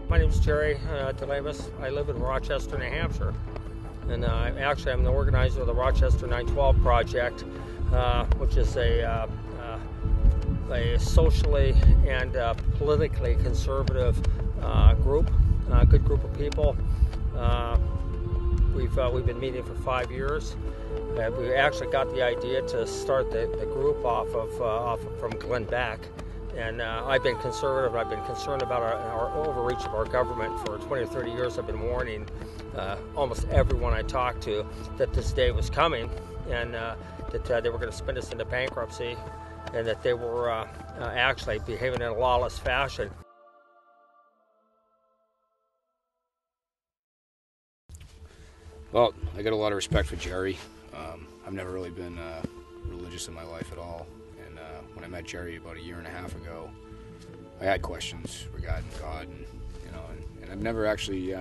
My name is Jerry DeLavis. I live in Rochester, New Hampshire. And I'm the organizer of the Rochester 912 Project, which is a socially and politically conservative group, a good group of people. We've been meeting for 5 years. We actually got the idea to start the group from Glenn Beck. And I've been conservative. I've been concerned about our overreach of our government for 20 or 30 years. I've been warning almost everyone I talked to that this day was coming, and that they were going to spin us into bankruptcy, and that they were actually behaving in a lawless fashion. Well, I got a lot of respect for Jerry. I've never really been religious in my life at all. When I met Jerry about 1.5 years ago, I had questions regarding God, and I've never actually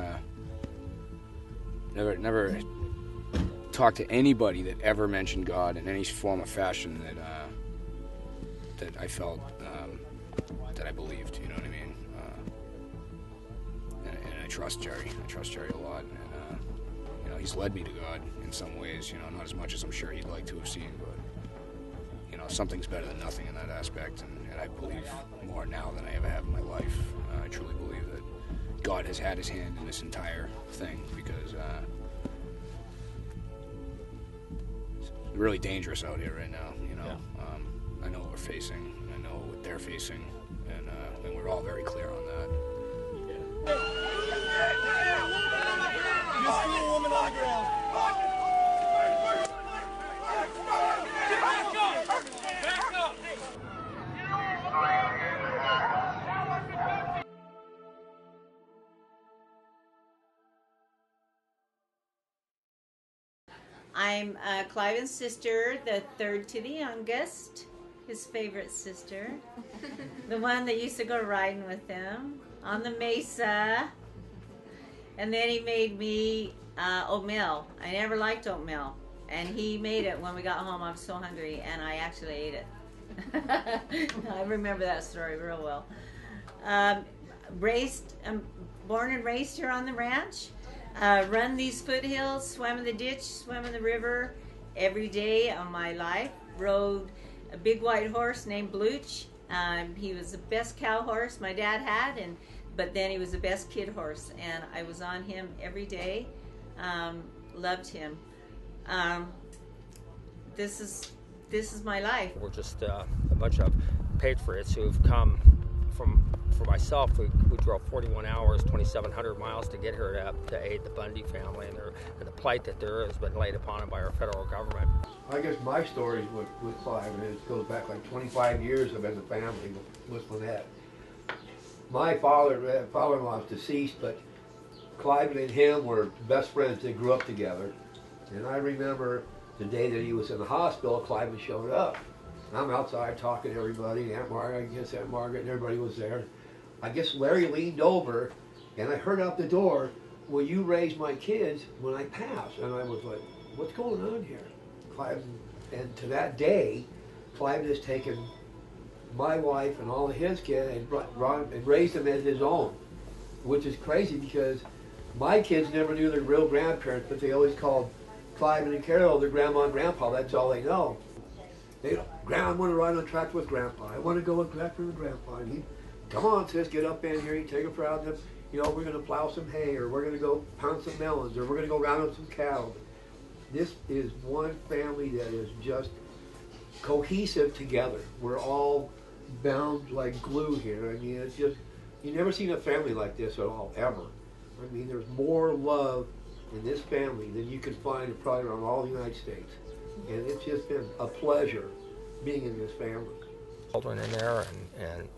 never talked to anybody that ever mentioned God in any form or fashion that I felt that I believed. You know what I mean? And I trust Jerry. I trust Jerry a lot, and he's led me to God in some ways. Not as much as I'm sure he'd like to have seen, but. Something's better than nothing in that aspect, and I believe more now than I ever have in my life. I truly believe that God has had his hand in this entire thing, because it's really dangerous out here right now. Yeah. I know what we're facing, and I know what they're facing, and we're all very clear on that. Just see a woman on the ground. I'm Cliven's sister, the third to the youngest, his favorite sister, the one that used to go riding with him on the mesa. And then he made me oatmeal. I never liked oatmeal, and he made it when we got home. I was so hungry, and I actually ate it. I remember that story real well. Born and raised here on the ranch. Run these foothills, swam in the ditch, swam in the river every day of my life. Rode a big white horse named Blooch. He was the best cow horse my dad had, but then he was the best kid horse, and I was on him every day. Loved him. This is my life. We're just a bunch of patriots who've come for myself, we drove 41 hours, 2,700 miles to get here to aid the Bundy family and the plight that there has been laid upon them by our federal government. I guess my story with Clive, and it goes back like 25 years of as a family with Lynette. My father-in-law is deceased, but Clive and him were best friends. They grew up together. And I remember the day that he was in the hospital, Clive showed up. And I'm outside talking to everybody, Aunt Margaret and everybody was there. I guess Larry leaned over, and I heard out the door, "Will you raise my kids when I pass?" And I was like, "What's going on here?" Clive, and to that day, Clive has taken my wife and all of his kids and raised them as his own, which is crazy because my kids never knew their real grandparents, but they always called Clive and Carol their grandma and grandpa. That's all they know. I want to ride on tracks with Grandpa. I want to go on tracks with Grandpa. And he'd, "Come on, sis, get up in here. You take a crowd. We're going to plow some hay, or we're going to go pound some melons, or we're going to go round up some cows." This is one family that is just cohesive together. We're all bound like glue here. I mean, it's just, you've never seen a family like this at all, ever. I mean, there's more love in this family than you can find probably around all the United States. And it's just been a pleasure being in this family. Children in there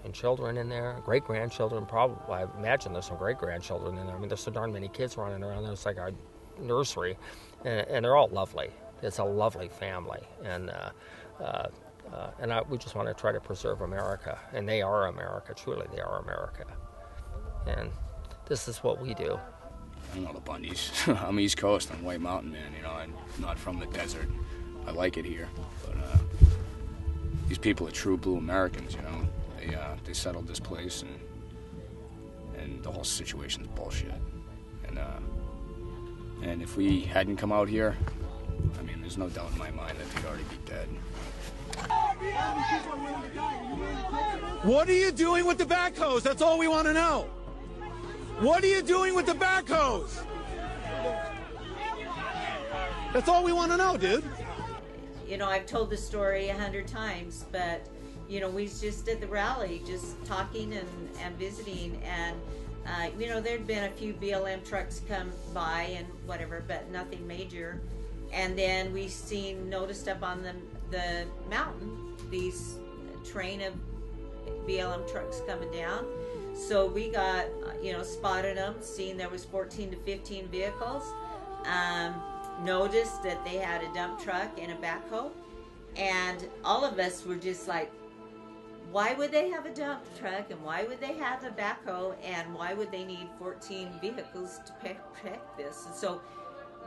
and children in there, great-grandchildren probably. I imagine there's some great-grandchildren in there. I mean, there's so darn many kids running around there. It's like a nursery, and they're all lovely. It's a lovely family, and we just want to try to preserve America, and they are America. Truly, they are America, and this is what we do. I know the Bundys. I'm East Coast. I'm White Mountain man. I'm not from the desert. I like it here, but these people are true blue Americans. They settled this place, and and the whole situation's bullshit. And if we hadn't come out here, I mean, there's no doubt in my mind that they'd already be dead. What are you doing with the backhoes? That's all we want to know. What are you doing with the backhoes? That's all we want to know, dude. You know, I've told the story 100 times, but, you know, we was just at the rally, just talking and visiting, and, you know, there'd been a few BLM trucks come by and whatever, but nothing major. And then we noticed up on the mountain, these train of BLM trucks coming down. So we got, you know, spotted them, seen there was 14 to 15 vehicles, noticed that they had a dump truck and a backhoe, and all of us were just like, why would they have a dump truck, and why would they have a backhoe, and why would they need 14 vehicles to protect this? And so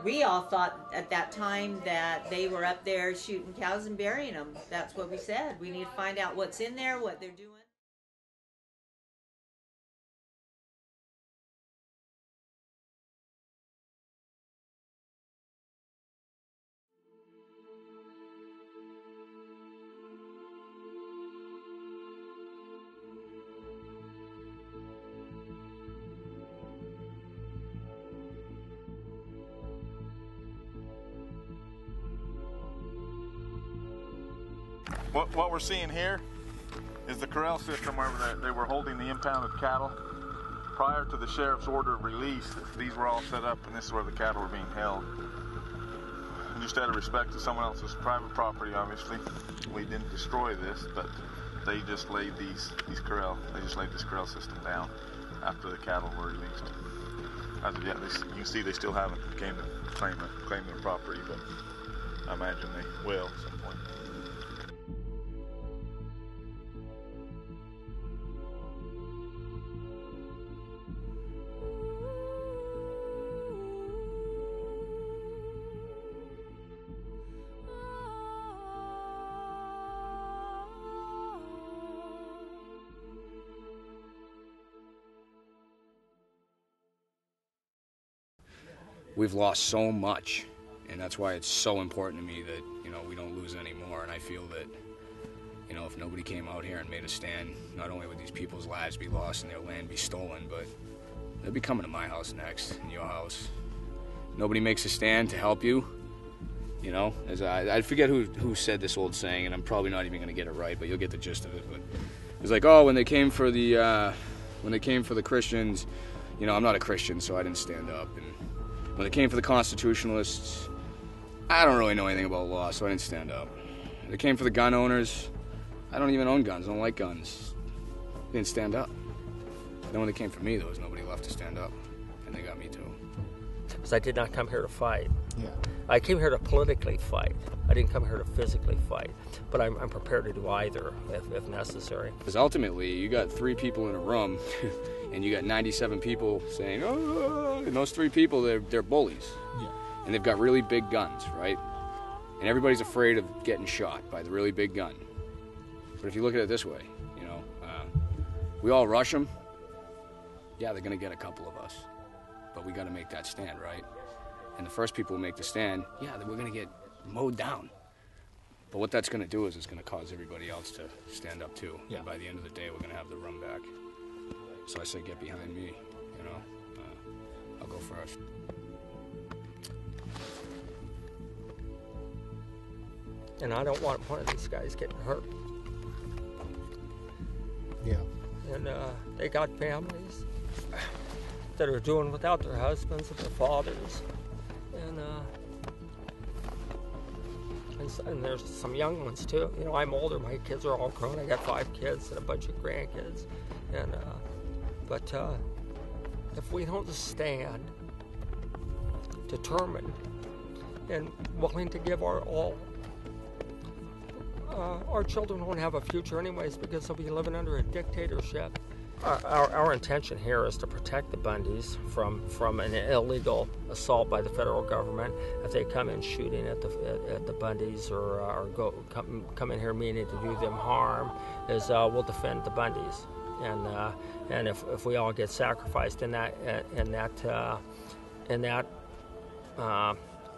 we all thought at that time that they were up there shooting cows and burying them. That's what we said. We need to find out what's in there, what they're doing. What we're seeing here is the corral system where they were holding the impounded cattle. Prior to the sheriff's order of release, these were all set up, and this is where the cattle were being held. And just out of respect to someone else's private property, obviously, we didn't destroy this, but they just laid this corral system down after the cattle were released. As of yet, you can see they still haven't came to claim their property, but I imagine they will at some point. We've lost so much, and that's why it's so important to me that, you know, we don't lose any more. And I feel that, you know, if nobody came out here and made a stand, not only would these people's lives be lost and their land be stolen, but they'll be coming to my house next, and your house. Nobody makes a stand to help you, you know. As I forget who said this old saying, and I'm probably not even going to get it right, but you'll get the gist of it. But it's like, oh, when they came for the Christians, you know, I'm not a Christian, so I didn't stand up. And when they came for the constitutionalists, I don't really know anything about law, so I didn't stand up. When they came for the gun owners, I don't even own guns, I don't like guns. Didn't stand up. Then when they came for me, there was nobody left to stand up, and they got me too. Because I did not come here to fight. Yeah. I came here to politically fight. I didn't come here to physically fight. But I'm prepared to do either if necessary. Because ultimately, you got 3 people in a room, and you got 97 people saying, oh, and those 3 people, they're bullies. Yeah. And they've got really big guns, right? And everybody's afraid of getting shot by the really big gun. But if you look at it this way, you know, we all rush them. Yeah, they're going to get a couple of us. But we got to make that stand, right? And the first people who make the stand, yeah, then we're going to get mowed down. But what that's going to do is it's going to cause everybody else to stand up too. Yeah. And by the end of the day, we're going to have the run back. So I say, get behind me, you know. I'll go first. And I don't want one of these guys getting hurt. Yeah. And they got families that are doing without their husbands and their fathers. And there's some young ones too. You know, I'm older. My kids are all grown. I got 5 kids and a bunch of grandkids. But if we don't stand determined and willing to give our all, our children won't have a future anyways because they'll be living under a dictatorship. Our intention here is to protect the Bundys from an illegal assault by the federal government. If they come in shooting at the Bundys or come in here meaning to do them harm, we'll defend the Bundys. and if we all get sacrificed in that,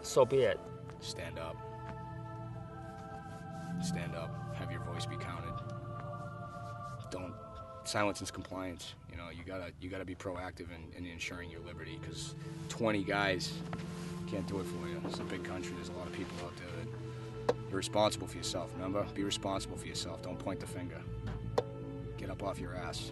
so be it. Stand up. Stand up. Have your voice be counted. Don't. Silence is compliance. You know, you gotta be proactive in ensuring your liberty, because 20 guys can't do it for you. It's a big country. There's a lot of people out there that you're responsible for yourself. Remember, be responsible for yourself. Don't point the finger. Get up off your ass.